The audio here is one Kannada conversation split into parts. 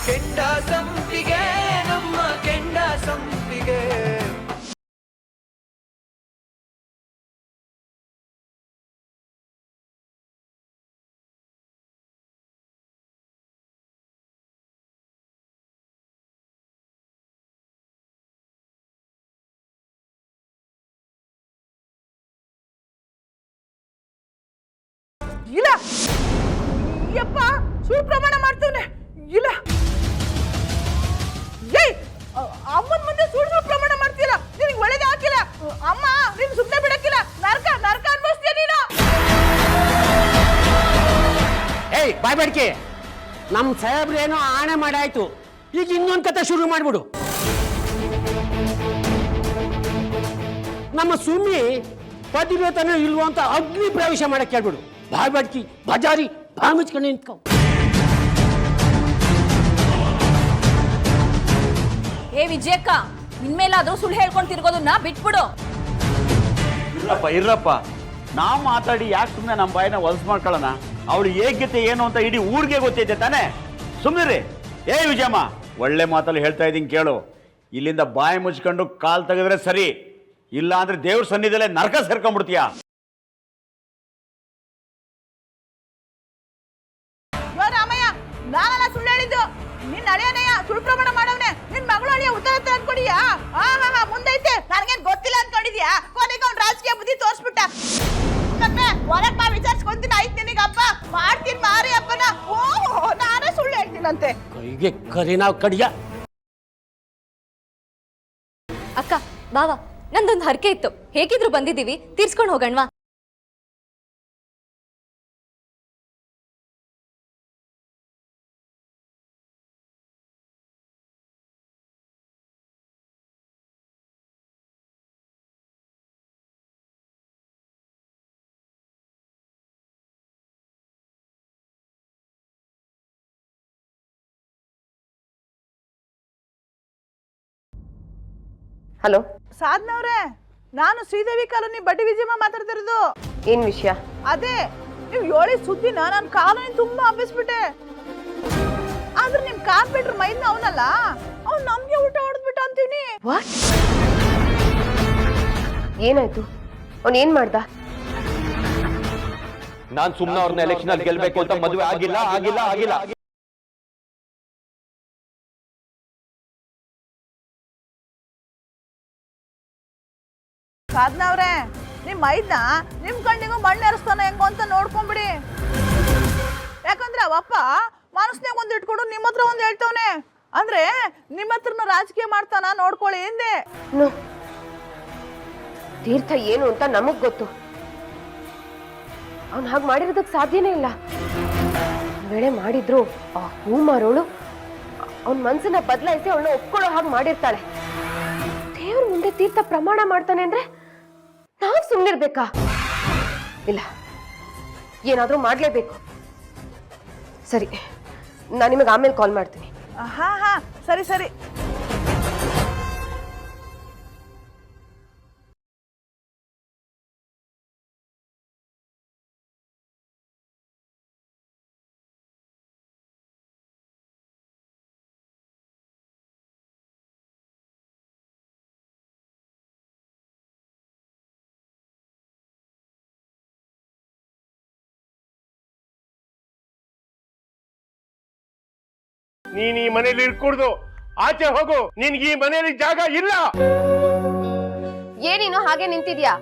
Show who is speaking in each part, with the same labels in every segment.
Speaker 1: ಕೆಂಡ ಸಂಪಿಗೆ ನಮ್ಮ ಕೆಂಡ ಸಂಪಿಗೆ.
Speaker 2: ಇಲ್ಲ ಯಪ್ಪ ಸುಳ್ಳು ಪ್ರಮಾಣ ಮಾಡ್ತೇನೆ. ಇಲ್ಲ ಏಯ್ ಅಮ್ಮನ ಮುಂದೆ ಸುಳ್ಳು ಪ್ರಮಾಣ ಮಾಡ್ತೀರಾ? ನಿನಗೆ ಒಳ್ಳೇದೇ ಹಾಕಿಲ್ಲ ಅಮ್ಮ, ನೀನು ಸುಮ್ಮನೆ ಬಿಡಕ್ಕಿಲ್ಲ. ನರ್ಕ ನರ್ಕ ಅನ್ಭವಿಸ್ತೀಯ ನೀನು.
Speaker 3: ಏಯ್ ಬಾಯ್ ಬೇಡಿಕೆ, ನಮ್ಮ ಸಾಹೇಬ್ರು ಏನೋ ಆಣೆ ಮಾಡಾಯ್ತು, ಈಗ ಇನ್ನೊಂದು ಕತೆ ಶುರು ಮಾಡ್ಬಿಡು. ನಮ್ಮ ಸುಮ್ಮಿ ಪತಿವ್ರತನೋ ಇಲ್ವೋ ಅಂತ ಅಗ್ನಿ ಪ್ರವೇಶ ಮಾಡಕ್ಕೆ ಹೇಳ್ಬಿಡು. ಬಾಯ್ ಬೇಡ್ಕಿ ಬಜಾರಿ ಬಾಯಿ ಮುಚ್ಕೊಂಡು ನಿಂತ್ಕೊ.
Speaker 4: ಏ ವಿಜಯಕ್ಕ, ಇನ್ಮೇಲಾದ್ರೂ ಸುಳ್ಳು ಹೇಳ್ಕೊಂಡು ತಿರ್ಗೋದನ್ನ ಬಿಟ್ಬಿಡು.
Speaker 5: ಇರ್ರಪ್ಪ, ನಾವು ಮಾತಾಡಿ ಯಾಕೆ ಸುಮ್ಮನೆ ನಮ್ಮ ಬಾಯಿನ ಹೊಲಸು ಮಾಡ್ಕೊಳ್ಳೋಣ? ಅವಳು ಯೋಗ್ಯತೆ ಏನು ಅಂತ ಇಡೀ ಊರಿಗೆ ಗೊತ್ತೈತೆ ತಾನೇ. ಸುಮ್ಮನೆ ಏ ವಿಜಯಮ್ಮ, ಒಳ್ಳೆ ಮಾತಲ್ಲಿ ಹೇಳ್ತಾ ಇದ್ದೀನಿ ಕೇಳು. ಇಲ್ಲಿಂದ ಬಾಯಿ ಮುಚ್ಕೊಂಡು ಕಾಲು ತೆಗೆದ್ರೆ ಸರಿ, ಇಲ್ಲ ಅಂದ್ರೆ ದೇವ್ರ ಸನ್ನಿಧಲ್ಲೇ ನರಕ ಸೇರ್ಕೊಂಡ್ಬಿಡ್ತೀಯ.
Speaker 2: ರಾಮಯ್ಯ, ನಾನಲ್ಲ ಸುಳ್ಳು ಹೇಳಿದ್ದು, ನಿನ್ನ ಅಳಿಯನಯ್ಯ ಸುಳ್ಳು ಪ್ರಮಾಣ ಮಾಡವನೆ. ನಿನ್ ಮಗಳು ಅಳಿಯ ಉತ್ತರ ಅನ್ಕೊಂಡಿದ್ಯಾ? ಮುಂದೈತೆ, ನನಗೇನ್ ಗೊತ್ತಿಲ್ಲ ಅನ್ಕೊಂಡಿದ್ಯಾ? ಕೊನೆಗೆ ಅವ್ನು ರಾಜಕೀಯ ಬುದ್ಧಿ ತೋರಿಸ್ಬಿಟ್ಟ. ಹೊರಗ್ ಬಾ, ವಿಚಾರಿಸ್ಕೊಂತೀನಿ. ಆಯ್ತು ನಿನಗಪ್ಪ ಮಾಡ್ತೀನಿ ಮಾರಿ ಅಪ್ಪನ. ಓಹೋ, ನಾನೇ ಸುಳ್ಳು ಹೇಳ್ತೀನಂತೆ.
Speaker 3: ಕೈಗೆ ಕರಿ ನಾವು ಕಡಿಯ.
Speaker 4: ಅಕ್ಕ ಬಾವ, ನಂದೊಂದು ಹರಕೆ ಇತ್ತು, ಹೇಗಿದ್ರು ಬಂದಿದ್ದೀವಿ, ತೀರ್ಸ್ಕೊಂಡು ಹೋಗಣ್ವಾ?
Speaker 6: ಹಲೋ
Speaker 2: ಸಾಧನವ್ರೆ, ನಾನು ಶ್ರೀದೇವಿ ಕಾಲೋನಿ ಬಡ್ಡಿ ವಿಜಯಮ್ಮ ಮಾತಾಡ್ತಿರೋದು.
Speaker 6: ಏನ್ ವಿಷಯ?
Speaker 2: ಅದೇ ನೀವು ಹೇಳಿ ಸುದ್ದಿನ ನಾನು ಕಾಲೋನಿ ತುಂಬಾ ಹಬ್ಬಿಸ್ಬಿಟ್ಟೆ. ಆದ್ರೆ ನಿಮ್ ಕಾರ್ಪೆಟ್ರ್ ಮೈದ್ನ ಅವನಲ್ಲ, ಅವ್ನು ನಮ್ಗೆ ಊಟ ಹೊಡೆದ್ಬಿಟ್ಟ ಅಂತೀನಿ.
Speaker 6: ಏನಾಯ್ತು? ಅವ್ನ್ ಏನ್ ಮಾಡ್ದ?
Speaker 5: ನಾನ್ ಸುಮ್ಮನೆ ಅವ್ರನ್ನ ಎಲೆಕ್ಷನ್ ಅಲ್ಲಿ ಗೆಲ್ಬೇಕು ಅಂತ ಮದುವೆ ಆಗಿಲ್ಲ ಆಗಿಲ್ಲ ಆಗಿಲ್ಲ.
Speaker 2: ಸಾಧನವ್ರೆ, ನಿಮ್ ಮೈದ್ನ ನಿಮ್ ಕಣ್ಣಿಗೂ ಮಣ್ಣು ಎರಸ್ತಾನ ಹೆಂಗೋ ಅಂತ ನೋಡ್ಕೊಂಬಿಡಿ. ಯಾಕಂದ್ರೆ ಅವಪ್ಪ ಮನಸ್ನಾಗ ಒಂದ್ ಇಟ್ಕೊಂಡು ನಿಮ್ಮ ಹತ್ರ ಒಂದ್ ಹೇಳ್ತವನೆ. ಅಂದ್ರೆ ನಿಮ್ಮ ಹತ್ರನ ರಾಜಕೀಯ ಮಾಡ್ತಾನ, ನೋಡ್ಕೊಳ್ಳಿ ಹಿಂದೆ.
Speaker 6: ತೀರ್ಥ ಏನು ಅಂತ ನಮಗ್ ಗೊತ್ತು. ಅವ್ನ್ ಹಾಗೆ ಮಾಡಿರೋದಕ್ ಸಾಧ್ಯನೇ ಇಲ್ಲ. ವೇಳೆ ಮಾಡಿದ್ರು ಆ ಹೂ ಮಾರೋಳು ಅವನ್ ಮನ್ಸನ್ನ ಬದಲಾಯಿಸಿ ಅವಳನ್ನ ಒಪ್ಕೊಳ್ಳೋ ಹಾಗೆ ಮಾಡಿರ್ತಾಳೆ. ದೇವ್ರ ಮುಂದೆ ತೀರ್ಥ ಪ್ರಮಾಣ ಮಾಡ್ತಾನೆ ಅಂದ್ರೆ ನಾವ್ ಸುಮ್ನಿರ್ಬೇಕಾ? ಇಲ್ಲ, ಏನಾದ್ರೂ ಮಾಡ್ಲೇಬೇಕು. ಸರಿ, ನಾನು ನಿಮಗೆ ಆಮೇಲೆ ಕಾಲ್ ಮಾಡ್ತೀನಿ.
Speaker 2: ಹಾ ಹಾ, ಸರಿ ಸರಿ.
Speaker 7: ನೀನ್ ಈ ಮನೇಲಿ ಇರ್ಕೂಡ್ದು, ಆಚೆ ಹೋಗು. ನಿನ್ಗೆ ಈ ಮನೇಲಿ ಜಾಗ ಇಲ್ಲ.
Speaker 6: ಏನೇನು ಹಾಗೆ ನಿಂತಿದ್ಯಾ?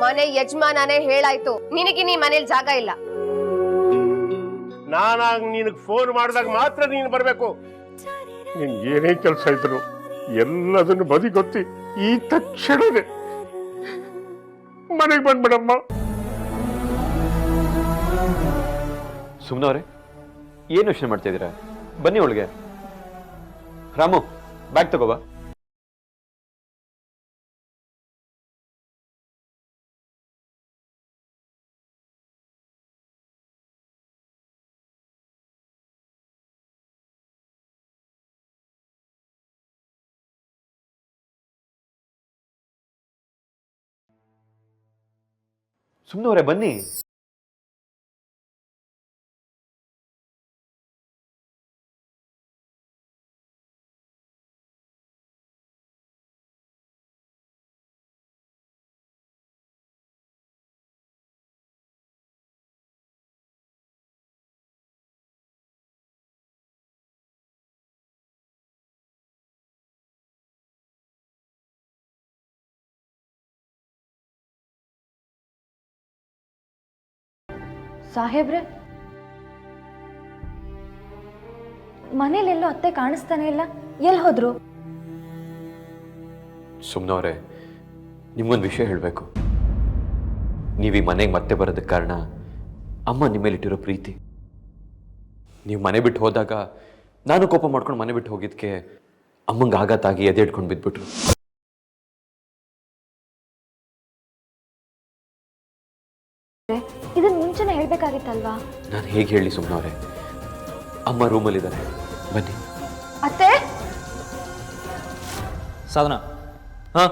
Speaker 6: ಮನೆ ಯಜಮಾನನೇ ಹೇಳಾಯ್ತು, ನಿನಗಿನ್ ಈ ಮನೇಲಿ ಜಾಗ ಇಲ್ಲ.
Speaker 7: ನಾನಾಗ ನಿನಗ್ ಫೋನ್ ಮಾಡಿದಾಗ ಮಾತ್ರ ನೀನು ಬರ್ಬೇಕು. ನಿನ್ ಏನೇ ಕೆಲಸ ಇದ್ರು ಎಲ್ಲದನ್ನು ಬದಿಗೊತ್ತಿ ಈ ತಕ್ಷಣವೇ ಮನೆಗೆ ಬಂದ್ಬಿಡಮ್ಮ.
Speaker 8: ಸುಮ್ನವ್ರೆ, ಏನು ಯೋಚನೆ ಮಾಡ್ತಾ ಇದ್ದೀರಾ? ಬನ್ನಿ ಒಳಗೆ. ರಾಮು, ಬ್ಯಾಗ್ ತಗೋಬಾ. ಸುಮ್ನವ್ರೆ ಬನ್ನಿ.
Speaker 4: ಸಾಹೇಬ್ರೆ, ಮನೇಲೆಲ್ಲೋ ಅತ್ತೆ ಕಾಣಿಸ್ತಾನೆ ಇಲ್ಲ, ಎಲ್ಲಿ ಹೋದ್ರು?
Speaker 8: ಸುಮ್ನವ್ರೆ, ನಿಮ್ಗೊಂದು ವಿಷಯ ಹೇಳಬೇಕು. ನೀವು ಈ ಮನೆಗೆ ಮತ್ತೆ ಬರೋದಕ್ಕೆ ಕಾರಣ ಅಮ್ಮ ನಿಮ್ಮ ಮೇಲಿಟ್ಟಿರೋ ಪ್ರೀತಿ. ನೀವು ಮನೆ ಬಿಟ್ಟು ಹೋದಾಗ ನಾನು ಕೋಪ ಮಾಡ್ಕೊಂಡು ಮನೆ ಬಿಟ್ಟು ಹೋಗಿದ್ದಕ್ಕೆ ಅಮ್ಮಂಗೆ ಆಘಾತಾಗಿ ಎದೆ ಇಟ್ಕೊಂಡು ಬಿದ್ಬಿಟ್ರು.
Speaker 4: ಇದನ್ನ ಮುಂಚೆನೆ ಹೇಳ್ಬೇಕಾಗಿತ್ತಲ್ವಾ?
Speaker 8: ನಾನು ಹೇಗೆ ಹೇಳಿ ಸುಮ್ನವ್ರೆ? ಅಮ್ಮ ರೂಮಲ್ಲಿದ್ದಾರೆ, ಬನ್ನಿ.
Speaker 4: ಅತ್ತೆ,
Speaker 9: ಸಾಧನ, ಹಾ,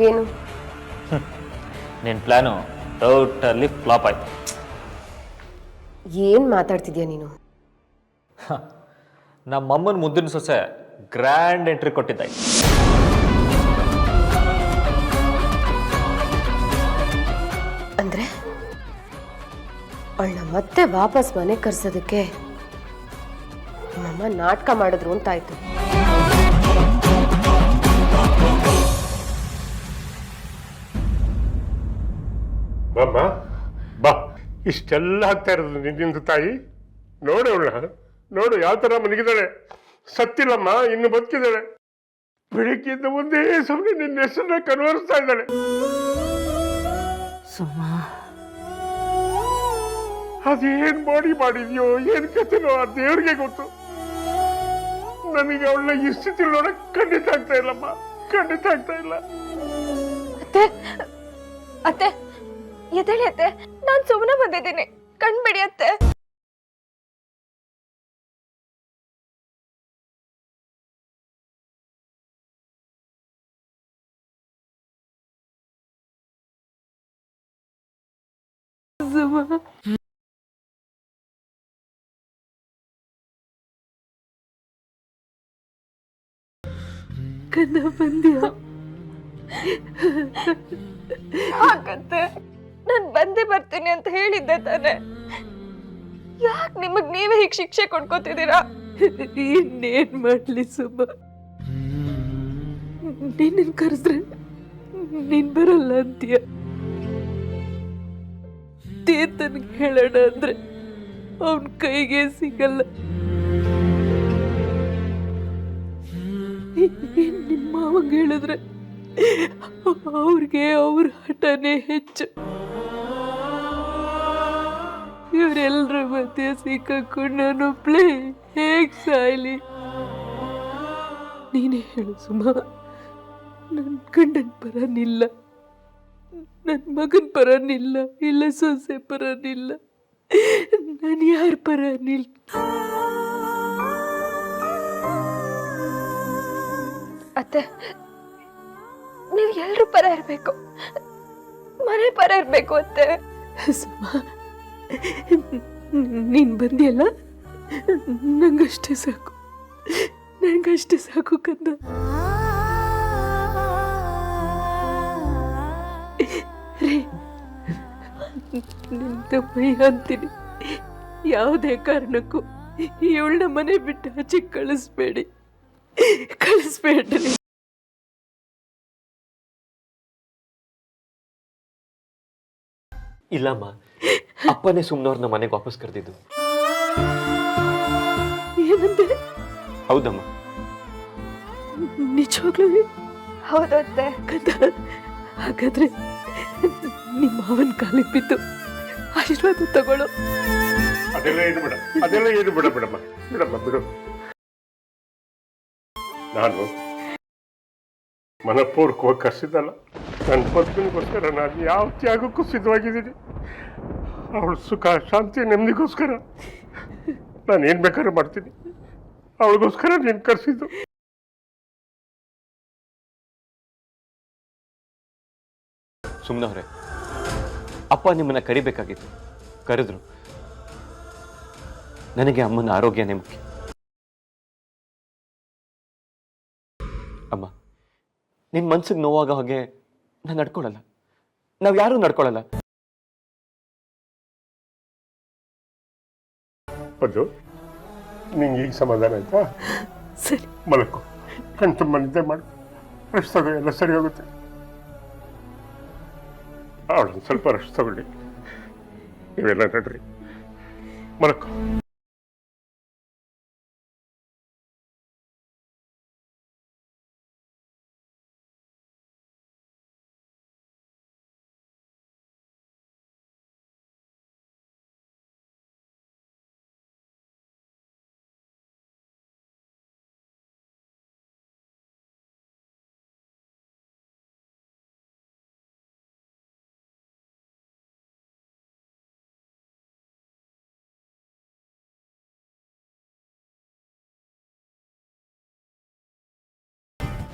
Speaker 6: ಏನು?
Speaker 9: ನಿನ್ನ ಪ್ಲ್ಯಾನು ಟೋಟಲಿ ಫ್ಲಾಪ್ ಆಯ್ತು.
Speaker 6: ಏನ್ ಮಾತಾಡ್ತಿದ್ಯಾ ನೀನು?
Speaker 9: ನಮ್ಮಮ್ಮನ ಮುದ್ದಿನ ಸೊಸೆ ಗ್ರ್ಯಾಂಡ್ ಎಂಟ್ರಿ ಕೊಟ್ಟಿದ್ದಾಯ್ತು.
Speaker 6: ಅಂದ್ರೆ ಅವಳನ್ನ ಮತ್ತೆ ವಾಪಸ್ ಮನೆ ಕರ್ಸೋದಕ್ಕೆ ನಮ್ಮಮ್ಮ ನಾಟಕ ಮಾಡಿದ್ರು ಅಂತಾಯ್ತು.
Speaker 7: ಬಾಮ್ಮ ಬಾ, ಇಷ್ಟೆಲ್ಲ ಆಗ್ತಾ ಇರೋದು ನಿನ್ನಿಂದ ತಾಯಿ. ನೋಡು ಅವಳನ್ನ, ನೋಡು ಯಾವ ತರ ಮಲಗಿದ್ದಾಳೆ. ಸತ್ತಿಲ್ಲಮ್ಮ, ಇನ್ನು ಬದುಕಿದ್ದಾಳೆ. ಬೆಳಗ್ಗೆಯಿಂದ ಒಂದೇ ಸಮಯ ನಿನ್ನ ಹೆಸರನ್ನ ಕನ್ವರ್ಸ್ತಾ ಇದ್ದಾಳೆ. ಅದೇನ್ ಮಾಡಿದ್ಯೋ ಏನ್ ಕಥೆನೋ ಆ ದೇವ್ರಿಗೆ ಗೊತ್ತು. ನನಗೆ ಅವಳನ್ನ ಈ ಸ್ಥಿತಿ ನೋಡಕ್ ಖಂಡಿತ ಆಗ್ತಾ ಇಲ್ಲಮ್ಮ, ಖಂಡಿತ ಆಗ್ತಾ ಇಲ್ಲ.
Speaker 6: ಅತ್ತೆ, ಅತ್ತೆ ಎದ್ದೇಳಿ ಅತ್ತೆ, ನಾನ್ ಸುಮ್ಮನೆ ಬಂದಿದ್ದೀನಿ, ಕಣ್ಬಿಡಿ ಅತ್ತೆ.
Speaker 2: ಕಂದ ಬಂದ್ಯಾ?
Speaker 6: ಹಾಗತ್ತೆ, ನಾನ್ ಬಂದೇ ಬರ್ತೀನಿ ಅಂತ ಹೇಳಿದ್ದೆ ತಾನೆ. ಯಾಕೆ ನಿಮಗ್ ನೀವೇ ಹೀಗೆ ಶಿಕ್ಷೆ ಕೊಡ್ಕೋತಿದ್ದೀರಾ?
Speaker 2: ಇನ್ನೇನ್ ಮಾಡ್ಲಿ ಸುಮ್ಮ, ನಿನ್ನ ಕರೆದ್ರೆ ನೀನ್ ಬರಲ್ಲ ಅಂತೀಯ. ತೀರ್ಥನ್ಗೆ ಹೇಳೋಣ ಅಂದ್ರೆ ಅವನ್ ಕೈಗೆ ಸಿಗಲ್ಲ. ನಿನ್ ಮಾವಂಗ ಹೇಳಿದ್ರೆ ಅವ್ರಿಗೆ ಅವ್ರ ಹಠನೇ ಹೆಚ್ಚು. ಇವರೆಲ್ಲರ ಮಧ್ಯೆ ಸಿಕ್ಕಾಕೊಂಡು ನಾನೊಬ್ಳೆ ಹೇಗ್ ಸಾಯ್ಲಿ? ನೀನೇ ಹೇಳು ಸುಮ, ನನ್ನ ಗಂಡನ ಪರ ನಿಲ್ಲ, ನನ್ನ ಮಗನ ಪರ ನಿಲ್ಲ, ಇಲ್ಲ ಸೊಸೆ ಪರ ನಿಲ್ಲ, ನಾನು ಯಾರ ಪರ ನಿಲ್ಲ?
Speaker 6: ಅತ್ತೆ, ನೀವು ಎಲ್ರ ಪರ ಇರ್ಬೇಕು, ಮನೆ ಪರ ಇರ್ಬೇಕು ಅತ್ತೆ.
Speaker 2: ಸುಮ, ನೀನ್ ಬಂದಿಯಲ್ಲ, ನಂಗಷ್ಟೇ ಸಾಕು, ನಂಗಷ್ಟೇ ಸಾಕು ಕಂದ. ರೇ, ನಿನ್ ತಮ್ಮಯ್ಯ ಅಂತೀನಿ, ಯಾವುದೇ ಕಾರಣಕ್ಕೂ ಇವಳನ್ನ ಮನೆ ಬಿಟ್ಟು ಆಚೆ ಕಳಿಸ್ಬೇಡಿ, ಕಳಿಸ್ಬೇಡ್ರಿ.
Speaker 8: ಇಲ್ಲಮ್ಮ, ಅಪ್ಪನೇ ಸುಮ್ನವ್ರನ್ನ ಮನೆಗೆ ವಾಪಸ್ ಕರೆದಿದ್ದು.
Speaker 2: ಏನಂದೆ?
Speaker 8: ಹೌದಮ್ಮ,
Speaker 2: ನಿಜವಾಗ್ಲೂ?
Speaker 6: ಹೌದು ಅತ್ತೆ.
Speaker 2: ಕಂದ, ಹಾಗಾದ್ರೆ ನಿಮ್ಮ ಮಾವನ ಕಾಲಿಗೆ ಬಿದ್ದು ಆಶೀರ್ವಾದ ತಗೊಳ್ಳೋ.
Speaker 7: ಅದೆಲ್ಲ ಏನು ಬಿಡ, ಅದೆಲ್ಲ ಏನು ಬಿಡ, ಬಿಡಮ್ಮ ಬಿಡಮ್ಮ ಬಿಡು. ನಾನು ಮನಪೂರ್ವಕವಾಗಿ ಕರ್ಸಿದ್ದಲ್ಲ, ನನ್ನ ಪತ್ನಿಗೋಸ್ಕರ ನಾನು ಯಾವ ತ್ಯಾಗಕ್ಕೂ ಸಿದ್ಧವಾಗಿದ್ದೀನಿ. ಅವಳ ಸುಖ ಶಾಂತಿ ನೆಮ್ಮದಿಗೋಸ್ಕರ ನಾನು ಏನು ಬೇಕಾದ್ರೂ ಮಾಡ್ತೀನಿ. ಅವಳಿಗೋಸ್ಕರ ನೀನು ಕರೆಸಿದ್ದು.
Speaker 8: ಸುಮ್ನವ್ರೆ, ಅಪ್ಪ ನಿಮ್ಮನ್ನ ಕರಿಬೇಕಾಗಿತ್ತು, ಕರೆದ್ರು. ನನಗೆ ಅಮ್ಮನ ಆರೋಗ್ಯನೇ ಮುಖ್ಯ. ಅಮ್ಮ, ನಿನ್ ಮನ್ಸಿಗೆ ನೋವಾಗ ಹಾಗೆ ನಾನು ನಡ್ಕೊಳ್ಳಲ್ಲ, ನಾವ್ ಯಾರೂ ನಡ್ಕೊಳ್ಳಲ್ಲ.
Speaker 7: ಅದು ನಿಂಗೆ ಈಗ ಸಮಾಧಾನ ಆಯ್ತಾ?
Speaker 2: ಸರಿ,
Speaker 7: ಮಲಕು, ಕಣ್ ತುಂಬ ನಿದ್ದೆ ಮಾಡು, ರೆಸ್ಟ್ ತಗೋ, ಎಲ್ಲ ಸರಿ ಹೋಗುತ್ತೆ. ಅವಳೊಂದು ಸ್ವಲ್ಪ ರೆಸ್ಟ್ ತಗೊಳ್ಳಿ. ನೀವೆಲ್ಲ ನಡ್ರಿ, ಮಲಕ್ಕೋ.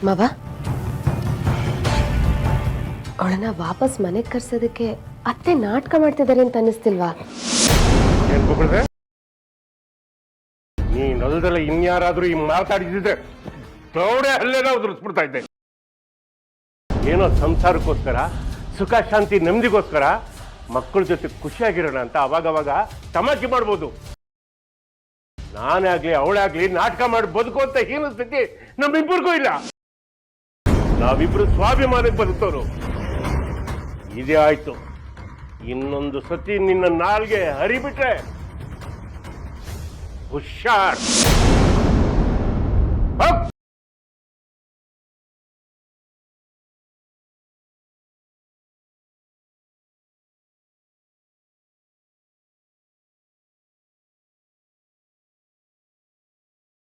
Speaker 6: ಮವ, ಅವಳನ್ನ ವಾಪಸ್ ಮನೆಗೆ ಕರ್ಸೋದಕ್ಕೆ ಅತ್ತೆ ನಾಟಕ ಮಾಡ್ತಿದ್ದಾರೆ ಅಂತ ಅನ್ನಿಸ್ತಿಲ್ವಾ?
Speaker 7: ಏನ್ ಬೊಗಳ್ದೆ? ನೀನಲ್ದಲ್ಲ ಇನ್ಯಾರಾದ್ರೂ ಈ ಮಾತಾಡಿದ್ರೆ ದೌಡೆ ಅಲ್ಲೇನೋ ಉದುರಿಸ್ಬಿಡ್ತಾ ಇದ್ದೆ. ಏನೋ ಸಂಸಾರಕ್ಕೋಸ್ಕರ, ಸುಖ ಶಾಂತಿ ನೆಮ್ಮದಿಗೋಸ್ಕರ ಮಕ್ಕಳ ಜೊತೆ ಖುಷಿಯಾಗಿರೋಣ ಅಂತ ಅವಾಗವಾಗ ತಮಾಷೆ ಮಾಡ್ಬೋದು. ನಾನೇ ಆಗ್ಲಿ ಅವಳೇ ಆಗ್ಲಿ ನಾಟಕ ಮಾಡಿ ಬದುಕು ಅಂತ ಹೀನ ಸ್ಥಿತಿ ನಮ್ಮಿಬ್ಬರಿಗೂ ಇಲ್ಲ. ನಾವಿಬ್ರು ಸ್ವಾಭಿಮಾನಕ್ಕೆ ಬದುಕೋರು. ಇದೇ ಆಯ್ತು. ಇನ್ನೊಂದು ಸತಿ ನಿನ್ನ ನಾಲ್ಗೆ ಹರಿಬಿಟ್ರೆ ಹುಷಾರ್.